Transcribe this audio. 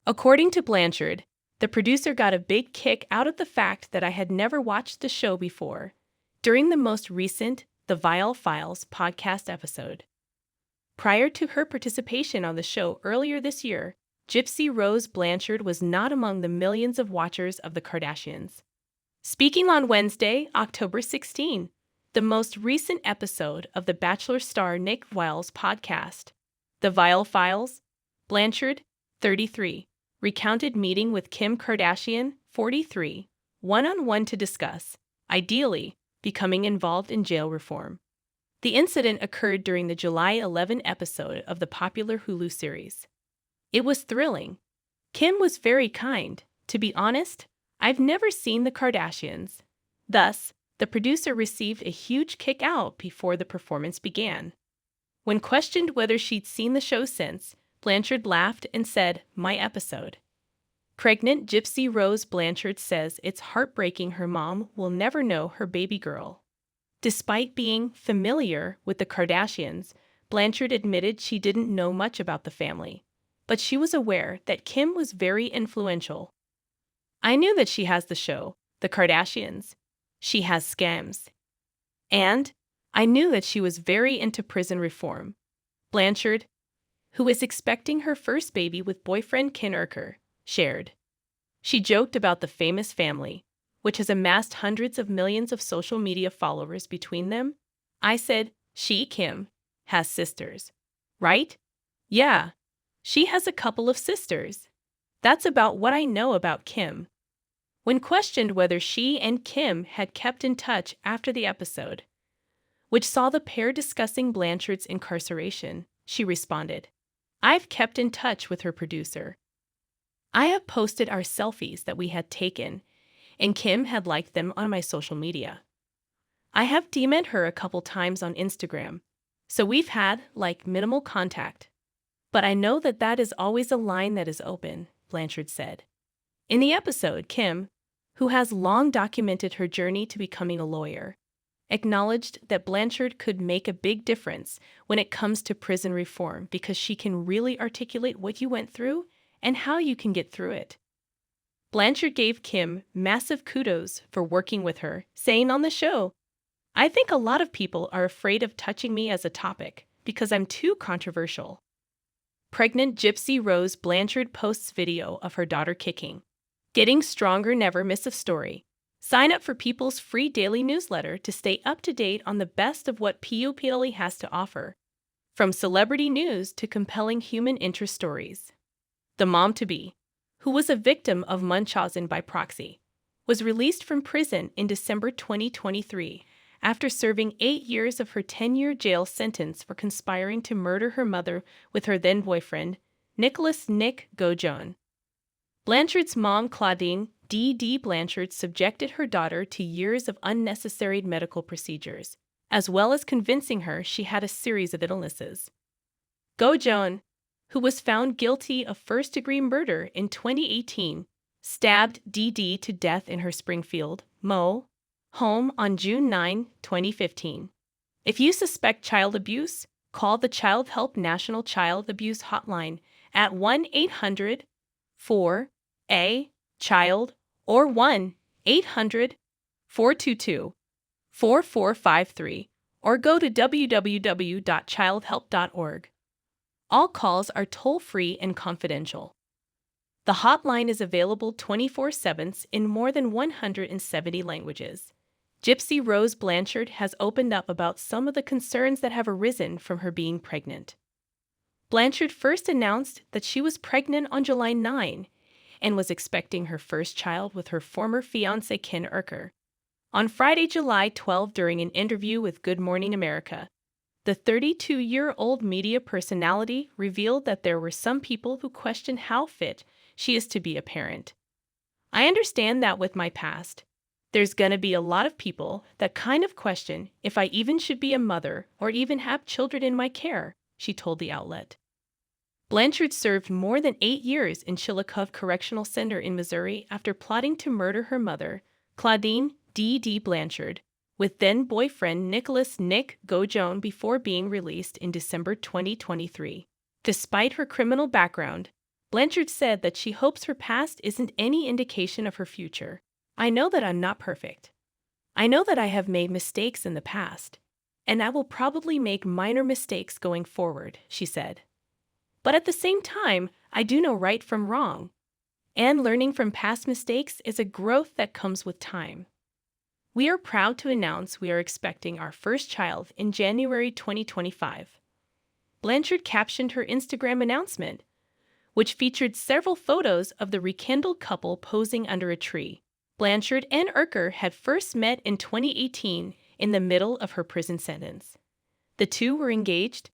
According to Blanchard, the producer got a big kick out of the fact that I had never watched the show before during the most recent The Vial Files podcast episode. Prior to her participation on the show earlier this year, Gypsy-Rose Blanchard was not among the millions of watchers of the Kardashians. Speaking on Wednesday, October 16, the most recent episode of The Bachelor star Nick Viall's podcast, The Vial Files, Blanchard, 33, recounted meeting with Kim Kardashian, 43, one-on-one to discuss, ideally, becoming involved in jail reform. The incident occurred during the July 11 episode of the popular Hulu series. It was thrilling. Kim was very kind. To be honest, I've never seen the Kardashians. Thus, the producer received a huge kick out before the performance began. When questioned whether she'd seen the show since, Blanchard laughed and said, "My episode." Pregnant Gypsy-Rose Blanchard says it's heartbreaking her mom will never know her baby girl. Despite being familiar with the Kardashians, Blanchard admitted she didn't know much about the family, but she was aware that Kim was very influential. "I knew that she has the show, The Kardashians. She has scams. And I knew that she was very into prison reform." Blanchard, who is expecting her first baby with boyfriend Ken Urker, shared. She joked about the famous family, which has amassed hundreds of millions of social media followers between them. "I said, she, Kim, has sisters, right? Yeah, she has a couple of sisters. That's about what I know about Kim." When questioned whether she and Kim had kept in touch after the episode, which saw the pair discussing Blanchard's incarceration, she responded, "I've kept in touch with her producer. I have posted our selfies that we had taken, and Kim had liked them on my social media. I have DM'd her a couple times on Instagram, so we've had, minimal contact. But I know that is always a line that is open," Blanchard said. In the episode, Kim, who has long documented her journey to becoming a lawyer, acknowledged that Blanchard could make a big difference when it comes to prison reform because she can really articulate what you went through and how you can get through it. Blanchard gave Kim massive kudos for working with her, saying on the show, "I think a lot of people are afraid of touching me as a topic because I'm too controversial." Pregnant Gypsy-Rose Blanchard posts video of her daughter kicking. Getting stronger, never miss a story. Sign up for People's free daily newsletter to stay up to date on the best of what PUP has to offer, from celebrity news to compelling human interest stories. The mom-to-be, who was a victim of Munchausen-by-proxy, was released from prison in December 2023 after serving 8 years of her 10-year jail sentence for conspiring to murder her mother with her then-boyfriend, Nicholas "Nick" Gojon. Blanchard's mom, Claudine D.D. Blanchard, subjected her daughter to years of unnecessary medical procedures, as well as convincing her she had a series of illnesses. Gojon, who was found guilty of first-degree murder in 2018, stabbed D.D. to death in her Springfield, Mo. home on June 9, 2015. If you suspect child abuse, call the Child Help National Child Abuse Hotline at 1-800-4-A-CHILD or 1-800-422-4453 or go to www.childhelp.org. All calls are toll-free and confidential. The hotline is available 24/7 in more than 170 languages. Gypsy-Rose Blanchard has opened up about some of the concerns that have arisen from her being pregnant. Blanchard first announced that she was pregnant on July 9 and was expecting her first child with her former fiance Ken Urker. On Friday, July 12, during an interview with Good Morning America, the 32-year-old media personality revealed that there were some people who questioned how fit she is to be a parent. "I understand that with my past. There's gonna be a lot of people that kind of question if I even should be a mother or even have children in my care," she told the outlet. Blanchard served more than 8 years in Chillicothe Correctional Center in Missouri after plotting to murder her mother, Claudine D.D. Blanchard, with then-boyfriend Nicholas "Nick" Gojon before being released in December 2023. Despite her criminal background, Blanchard said that she hopes her past isn't any indication of her future. I know that I'm not perfect. I know that I have made mistakes in the past, and I will probably make minor mistakes going forward, she said. But at the same time, I do know right from wrong. And learning from past mistakes is a growth that comes with time. We are proud to announce we are expecting our first child in January 2025. Blanchard captioned her Instagram announcement, which featured several photos of the rekindled couple posing under a tree. Blanchard and Urker had first met in 2018 in the middle of her prison sentence. The two were engaged,